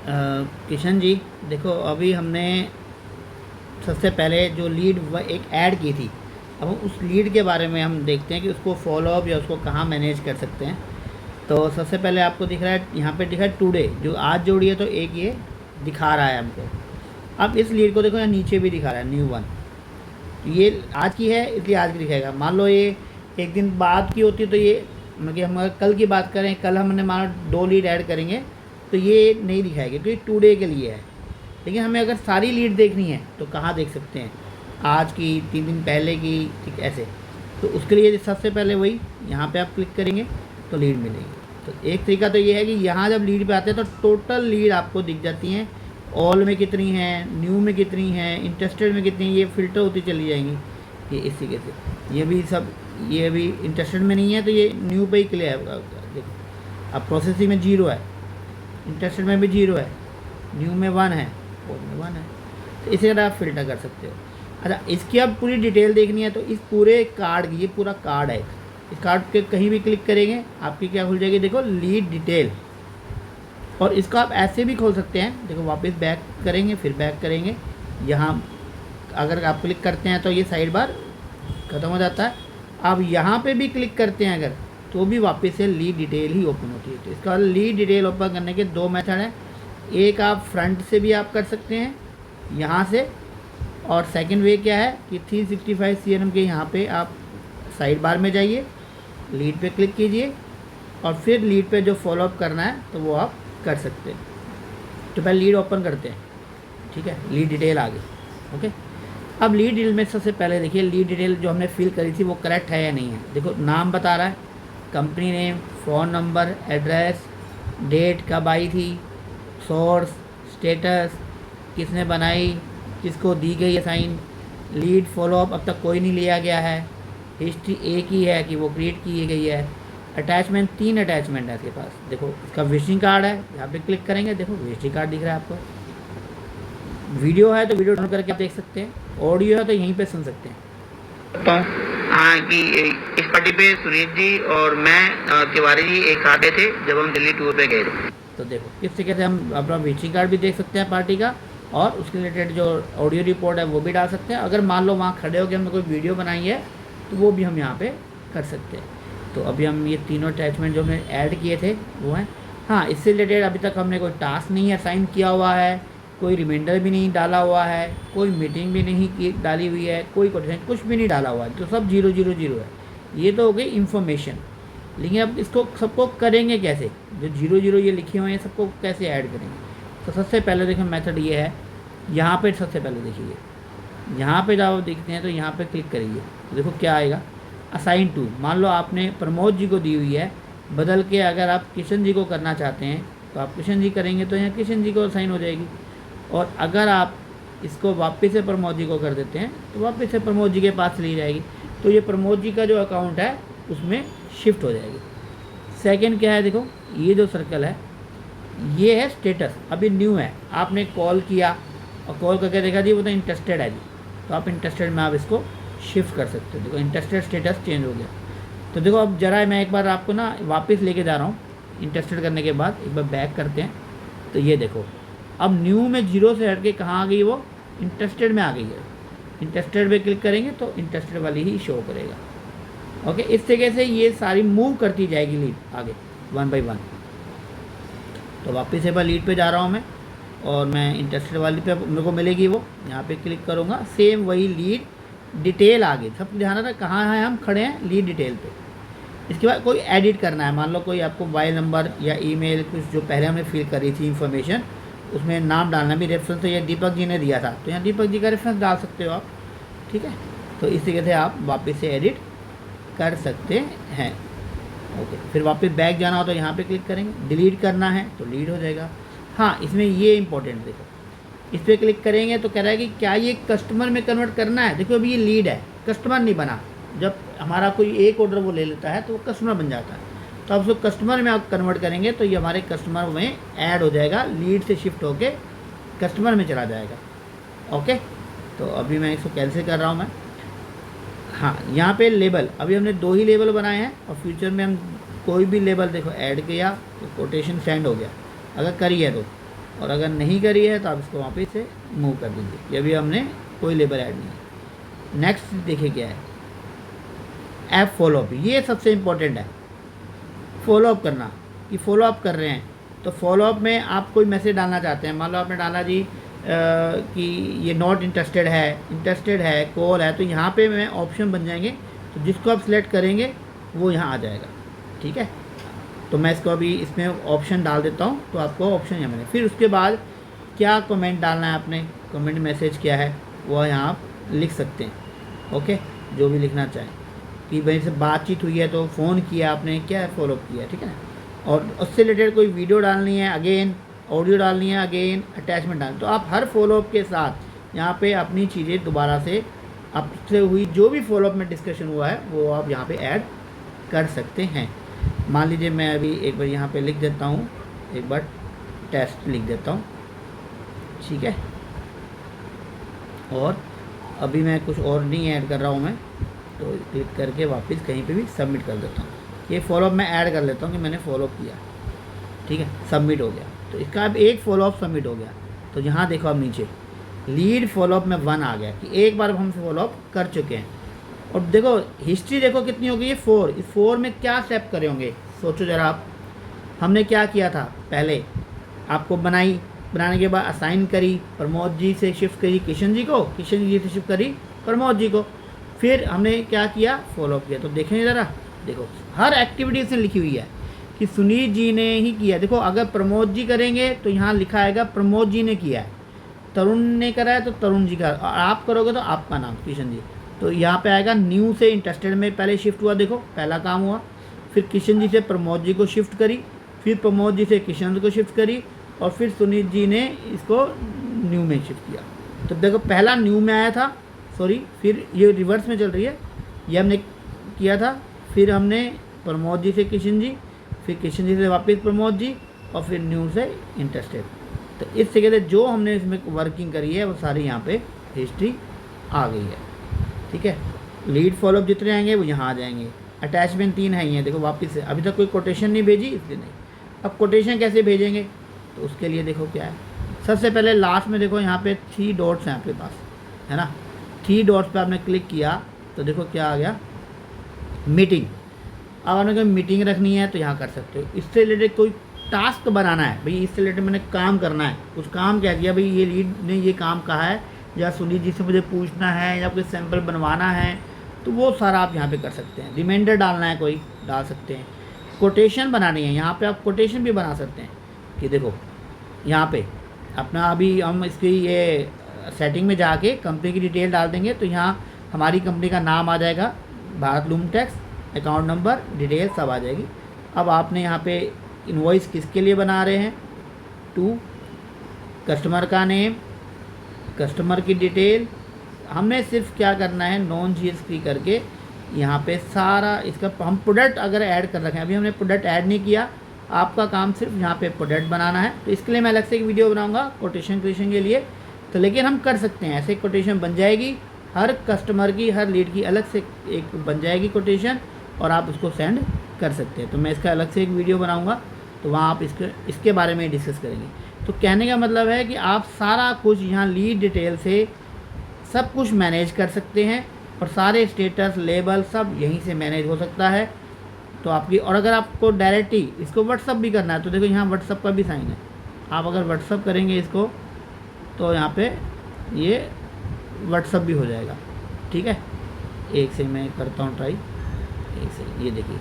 किशन जी, देखो अभी हमने सबसे पहले जो लीड एक ऐड की थी, अब हम उस लीड के बारे में हम देखते हैं कि उसको फॉलोअप या उसको कहाँ मैनेज कर सकते हैं। तो सबसे पहले आपको दिख रहा है, यहाँ पे दिखा है टुडे, जो आज जोड़ी है, तो एक ये दिखा रहा है हमको। अब इस लीड को देखो, यहाँ नीचे भी दिखा रहा है न्यू वन, ये आज की है इसलिए आज की दिखाएगा। मान लो ये एक दिन बाद की होती तो ये, मतलब कि हम अगर कल की बात करें, कल हमने मान लो 2 लीड ऐड करेंगे तो ये नहीं दिखाएगी, तो ये टुडे के लिए है। लेकिन हमें अगर सारी लीड देखनी है तो कहाँ देख सकते हैं, आज की, 3 दिन पहले की, ठीक ऐसे। तो उसके लिए सबसे पहले वही यहाँ पे आप क्लिक करेंगे तो लीड मिलेगी। तो एक तरीका तो ये है कि यहाँ जब लीड पे आते हैं तो टोटल लीड आपको दिख जाती हैं, ऑल में कितनी हैं, न्यू में कितनी हैं, इंटरेस्टेड में कितनी, ये फ़िल्टर होती चली जाएंगी। ये इस तरीके से, ये भी सब, ये अभी इंटरेस्टेड में नहीं है तो ये न्यू पे ही क्लियर होगा। देखो अब प्रोसेसिंग में 0 है, इंटरेस्टेड में भी 0 है, न्यू में 1 है, ऑल में 1 है। तो इसी तरह आप फिल्टर कर सकते हो। अच्छा, इसकी अब पूरी डिटेल देखनी है तो इस पूरे कार्ड की, ये पूरा कार्ड है, इस कार्ड के कहीं भी क्लिक करेंगे आपकी क्या खुल जाएगी, देखो लीड डिटेल। और इसको आप ऐसे भी खोल सकते हैं, देखो वापस बैक करेंगे, फिर बैक करेंगे, यहाँ अगर आप क्लिक करते हैं तो ये साइड बार ख़त्म हो जाता है। आप यहाँ पे भी क्लिक करते हैं अगर, तो भी वापस से लीड डिटेल ही ओपन होती है। तो इसका लीड डिटेल ओपन करने के 2 मेथड हैं, एक आप फ्रंट से भी आप कर सकते हैं यहाँ से, और सेकंड वे क्या है कि 365 CNM के यहाँ पे आप साइड बार में जाइए, लीड पे क्लिक कीजिए और फिर लीड पे जो फॉलोअप करना है तो वो आप कर सकते हैं। तो पहले लीड ओपन करते हैं, ठीक है, लीड डिटेल आ गई। ओके, अब लीड डिटेल में सबसे पहले देखिए लीड डिटेल जो हमने फिल करी थी वो करेक्ट है या नहीं है। देखो नाम बता रहा है, company name, phone number, address, date कब आई थी, सोर्स, स्टेटस, किसने बनाई, किसको दी गई असाइन, लीड फॉलोअप अब तक कोई नहीं लिया गया है, हिस्ट्री एक ही है कि वो क्रिएट की गई है, अटैचमेंट 3 अटैचमेंट है इसके पास। देखो इसका विजिटिंग कार्ड है, यहाँ पे क्लिक करेंगे, देखो विजिटिंग कार्ड दिख रहा है आपको। वीडियो है तो वीडियो डाउनलोड करके आप देख सकते हैं, ऑडियो है तो यहीं पे सुन सकते हैं। हाँ कि इस पार्टी पे सुनीत जी और मैं तिवारी जी एक साथ थे जब हम दिल्ली टूर पे गए थे। तो देखो किस तरीके से हम अपना विजिटिंग कार्ड भी देख सकते हैं पार्टी का, और उसके रिलेटेड जो ऑडियो रिपोर्ट है वो भी डाल सकते हैं। अगर मान लो वहाँ खड़े होकर हमने कोई वीडियो बनाई है तो वो भी हम यहाँ पे कर सकते हैं। तो अभी हम ये तीनों अटैचमेंट जो हमने ऐड किए थे वो हैं। हाँ, इससे रिलेटेड अभी तक हमने कोई टास्क नहीं असाइन किया हुआ है, कोई रिमाइंडर भी नहीं डाला हुआ है, कोई मीटिंग भी नहीं की डाली हुई है, कोई कोटेशन कुछ भी नहीं डाला हुआ है, तो सब 000 है। ये तो हो गई इन्फॉर्मेशन। लेकिन अब इसको सबको करेंगे कैसे, जो 0 ये लिखे हुए हैं सबको कैसे ऐड करेंगे। तो सबसे पहले देखो मेथड ये है, यहाँ पे सबसे पहले देखिए, यहाँ पे जब देखते हैं तो यहाँ पे क्लिक करिए, तो देखो क्या आएगा, असाइन टू। मान लो आपने प्रमोद जी को दी हुई है, बदल के अगर आप किशन जी को करना चाहते हैं तो आप किशन जी करेंगे तो यहाँ किशन जी को असाइन हो जाएगी। और अगर आप इसको वापस से प्रमोद जी को कर देते हैं तो वापस से प्रमोद जी के पास ली जाएगी, तो ये प्रमोद जी का जो अकाउंट है उसमें शिफ्ट हो जाएगी। सेकंड क्या है, देखो ये जो सर्कल है ये है स्टेटस, अभी न्यू है, आपने कॉल किया और कॉल करके देखा जी वो तो इंटरेस्टेड है जी, तो आप इंटरेस्टेड में आप इसको शिफ्ट कर सकते हो। देखो इंटरेस्टेड स्टेटस चेंज हो गया। तो देखो अब जरा मैं एक बार आपको ना वापस लेके जा रहा हूँ, इंटरेस्टेड करने के बाद एक बार बैक करते हैं। तो ये देखो अब न्यू में 0 से हट के कहाँ आ गई, वो इंटरेस्टेड में आ गई है। इंटरेस्टेड पे क्लिक करेंगे तो इंटरेस्टेड वाली ही शो करेगा। ओके, इस तरीके से ये सारी मूव करती जाएगी लीड आगे 1 बाई 1। तो वापस एक बार लीड पे जा रहा हूँ मैं, और मैं इंटरेस्टेड वाली पे मेरे को मिलेगी वो, यहाँ पे क्लिक करूँगा, सेम वही लीड डिटेल आ गई। सब ध्यान रखना कहाँ है हम खड़े हैं, लीड डिटेल पे। इसके बाद कोई एडिट करना है, मान लो कोई आपको मोबाइल नंबर या ईमेल कुछ जो पहले हमने फिल करी थी इन्फॉर्मेशन, उसमें नाम डालना भी, रेफरेंस तो ये दीपक जी ने दिया था तो यहाँ दीपक जी का रेफरेंस डाल सकते हो आप, ठीक है। तो इस तरीके से आप वापस से एडिट कर सकते हैं। ओके, फिर वापस बैक जाना हो तो यहाँ पे क्लिक करेंगे, डिलीट करना है तो डिलीट हो जाएगा। हाँ, इसमें ये इंपॉर्टेंट देखो, इस पर क्लिक करेंगे तो कह रहा है कि क्या ये कस्टमर में कन्वर्ट करना है। देखो अभी ये लीड है, कस्टमर नहीं बना। जब हमारा कोई एक ऑर्डर वो ले लेता है तो वो कस्टमर बन जाता है, तो आप उसको कस्टमर में आप कन्वर्ट करेंगे तो ये हमारे कस्टमर में ऐड हो जाएगा, लीड से शिफ्ट होके कस्टमर में चला जाएगा। ओके, तो अभी मैं इसको कैंसिल कर रहा हूँ मैं। हाँ, यहाँ पे लेबल, अभी हमने 2 ही लेबल बनाए हैं और फ्यूचर में हम कोई भी लेबल देखो ऐड किया तो कोटेशन सेंड हो गया, अगर करी है तो और अगर नहीं करी है तो आप इसको वापस से मूव कर दीजिए। ये अभी हमने कोई लेबल ऐड नहीं है। नेक्स्ट देखिए क्या है, ऐप फॉलोअप। ये सबसे इम्पोर्टेंट है, फॉलोअप करना, कि फॉलोअप कर रहे हैं। तो फॉलोअप में आप कोई मैसेज डालना चाहते हैं, मान लो आपने डाला जी कि ये नॉट इंटरेस्टेड है, कॉल है, तो यहाँ पे मैं ऑप्शन बन जाएंगे, तो जिसको आप सिलेक्ट करेंगे वो यहाँ आ जाएगा। ठीक है, तो मैं इसको अभी इसमें ऑप्शन डाल देता हूँ, तो आपको ऑप्शन यहाँ मिले। फिर उसके बाद क्या कमेंट डालना है आपने, कमेंट मैसेज क्या है वो यहाँ आप लिख सकते हैं। ओके, जो भी लिखना चाहें, कि भाई से बातचीत हुई है तो फ़ोन किया आपने, क्या है फॉलोअप किया, ठीक है ना। और उससे रिलेटेड कोई वीडियो डालनी है अगेन, ऑडियो डालनी है अगेन, अटैचमेंट डालनी, तो आप हर फॉलोअप के साथ यहाँ पे अपनी चीज़ें दोबारा से आपसे हुई जो भी फॉलोअप में डिस्कशन हुआ है वो आप यहाँ पे ऐड कर सकते हैं। मान लीजिए मैं अभी एक बार यहाँ पे लिख देता हूँ, एक बार टेस्ट लिख देता हूँ, ठीक है। और अभी मैं कुछ और नहीं ऐड कर रहा हूँ मैं, तो क्लिक करके वापस कहीं पे भी सबमिट कर देता हूँ। ये फॉलोअप मैं ऐड कर लेता हूँ कि मैंने फॉलोअप किया, ठीक है, सबमिट हो गया। तो इसका अब एक फॉलोअप सबमिट हो गया। तो यहाँ देखो अब नीचे लीड फॉलोअप में 1 आ गया कि एक बार हम फॉलोअप कर चुके हैं। और देखो हिस्ट्री देखो कितनी होगी, ये 4। इस 4 में क्या स्टेप करे होंगे, सोचो ज़रा आप। हमने क्या किया था, पहले आपको बनाने के बाद असाइन करी, प्रमोद जी से शिफ्ट करी किशन जी को, किशन जी से शिफ्ट करी प्रमोद जी को, फिर हमने क्या किया, फॉलोअप किया। तो देखें ज़रा, देखो हर एक्टिविटी इसमें लिखी हुई है कि सुनील जी ने ही किया। देखो अगर प्रमोद जी करेंगे तो यहाँ लिखा आएगा प्रमोद जी ने किया है, तरुण ने करा है तो तरुण जी का, और आप करोगे तो आपका नाम किशन जी। तो यहाँ पे आएगा न्यू से इंटरेस्टेड में पहले शिफ्ट हुआ, देखो पहला काम हुआ। फिर किशन जी से प्रमोद जी को शिफ्ट करी, फिर प्रमोद जी से किशन जी को शिफ्ट करी, और फिर सुनील जी ने इसको न्यू में शिफ्ट किया। तो देखो पहला न्यू में आया था, सॉरी, फिर ये रिवर्स में चल रही है, ये हमने किया था, फिर हमने प्रमोद जी से किशन जी, फिर किशन जी से वापस प्रमोद जी, और फिर न्यू से इंटरेस्टेड। तो इस तरीके से जो हमने इसमें वर्किंग करी है वो सारी यहाँ पे हिस्ट्री आ गई है, ठीक है। लीड फॉलोअप जितने आएंगे वो यहाँ आ जाएंगे। अटैचमेंट 3 है ये देखो, वापस से अभी तक कोई कोटेशन नहीं भेजी इसलिए नहीं। अब कोटेशन कैसे भेजेंगे, तो उसके लिए देखो क्या है, सबसे पहले लास्ट में देखो यहाँ पे 3 डॉट्स हैं आपके पास, है ना। 3 डॉट्स पे आपने क्लिक किया तो देखो क्या आ गया, मीटिंग। अब आपने कोई मीटिंग रखनी है तो यहाँ कर सकते हो। इससे रिलेटेड कोई टास्क बनाना है, भाई इससे रिलेटेड मैंने काम करना है, कुछ काम कह दिया, भाई ये लीड ने ये काम कहा है, या सुनील जी से मुझे पूछना है, या कोई सैंपल बनवाना है, तो वो सारा आप यहाँ पे कर सकते हैं। रिमाइंडर डालना है कोई, डाल सकते हैं। कोटेशन बनानी है, यहाँ पे आप कोटेशन भी बना सकते हैं कि देखो यहाँ पे अपना, अभी हम इसकी ये सेटिंग में जाके कंपनी की डिटेल डाल देंगे, तो यहाँ हमारी कंपनी का नाम आ जाएगा, भारत लूमटेक्स, अकाउंट नंबर, डिटेल सब आ जाएगी। अब आपने यहाँ पे इनवॉइस किसके लिए बना रहे हैं, टू कस्टमर का नेम, कस्टमर की डिटेल, हमने सिर्फ क्या करना है, नॉन जीएसटी करके यहाँ पे सारा इसका हम प्रोडक्ट अगर ऐड कर रखे हैं, अभी हमने प्रोडक्ट ऐड नहीं किया, आपका काम सिर्फ यहाँ पे प्रोडक्ट बनाना है। तो इसके लिए मैं अलग से एक वीडियो बनाऊंगा कोटेशन क्रिएशन के लिए, तो लेकिन हम कर सकते हैं ऐसे, कोटेशन बन जाएगी हर कस्टमर की, हर लीड की अलग से एक बन जाएगी कोटेशन, और आप उसको सेंड कर सकते हैं। तो मैं इसका अलग से एक वीडियो बनाऊँगा, तो वहाँ आप इसके बारे में डिस्कस करेंगे। तो कहने का मतलब है कि आप सारा कुछ यहाँ लीड डिटेल से सब कुछ मैनेज कर सकते हैं, और सारे स्टेटस लेबल सब यहीं से मैनेज हो सकता है। तो आपकी, और अगर आपको डायरेक्ट ही इसको व्हाट्सअप भी करना है तो देखो यहाँ व्हाट्सअप का भी साइन है, आप अगर व्हाट्सअप करेंगे इसको तो यहाँ पे ये व्हाट्सअप भी हो जाएगा, ठीक है। एक से मैं करता हूँ ट्राई, एक से, ये देखिए,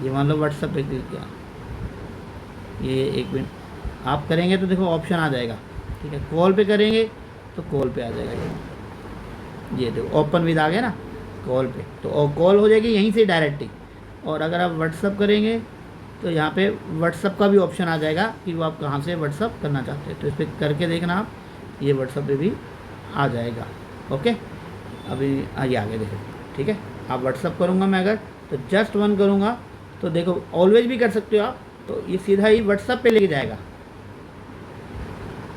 ये मान लो व्हाट्सअप पे क्लिक किया, ये 1 मिनट आप करेंगे तो देखो ऑप्शन आ जाएगा, ठीक है। कॉल पे करेंगे तो कॉल पे आ जाएगा, ये देखो ओपन विद आ गया ना कॉल पे, तो कॉल हो जाएगी यहीं से डायरेक्ट ही। और अगर आप व्हाट्सअप करेंगे तो यहाँ पे व्हाट्सअप का भी ऑप्शन आ जाएगा कि वो आप कहाँ से व्हाट्सअप करना चाहते हैं, तो इस पर करके देखना आप, ये व्हाट्सअप पे भी आ जाएगा। ओके, अभी ये आ गया देखो, ठीक है। आप व्हाट्सअप करूँगा मैं अगर, तो जस्ट 1 करूँगा तो देखो ऑलवेज भी कर सकते हो आप, तो ये सीधा ही व्हाट्सअप पे लेके जाएगा।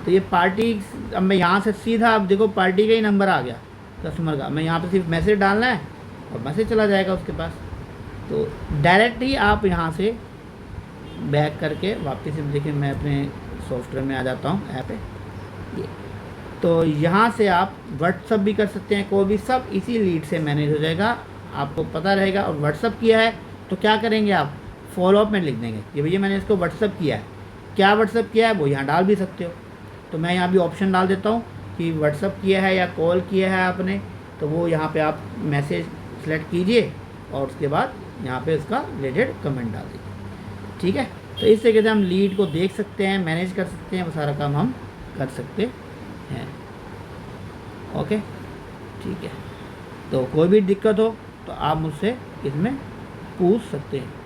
तो ये पार्टी, अब मैं यहाँ से सीधा, अब देखो पार्टी का ही नंबर आ गया कस्टमर का, मैं यहाँ पे सिर्फ मैसेज डालना है और मैसेज चला जाएगा उसके पास। तो डायरेक्ट ही आप यहाँ से बैक करके वापस से, देखिए मैं अपने सॉफ्टवेयर में आ जाता हूँ, ऐप है ये। तो यहाँ से आप व्हाट्सअप भी कर सकते हैं, कोई भी, सब इसी लीड से मैनेज हो जाएगा, आपको पता रहेगा। और व्हाट्सअप किया है तो क्या करेंगे आप, फॉलोअप में लिख देंगे कि भैया मैंने इसको व्हाट्सअप किया है। क्या व्हाट्सअप किया है वो यहाँ डाल भी सकते हो, तो मैं यहाँ भी ऑप्शन डाल देता हूँ कि व्हाट्सअप किया है या कॉल किया है आपने, तो वो यहाँ पे आप मैसेज सेलेक्ट कीजिए और उसके बाद यहाँ पे उसका रिलेटेड कमेंट डाल दीजिए। ठीक है, तो इस तरीके से हम लीड को देख सकते हैं, मैनेज कर सकते हैं, वो सारा काम हम कर सकते हैं। ओके, ठीक है। तो कोई भी दिक्कत हो तो आप मुझसे इसमें पूछ सकते हैं।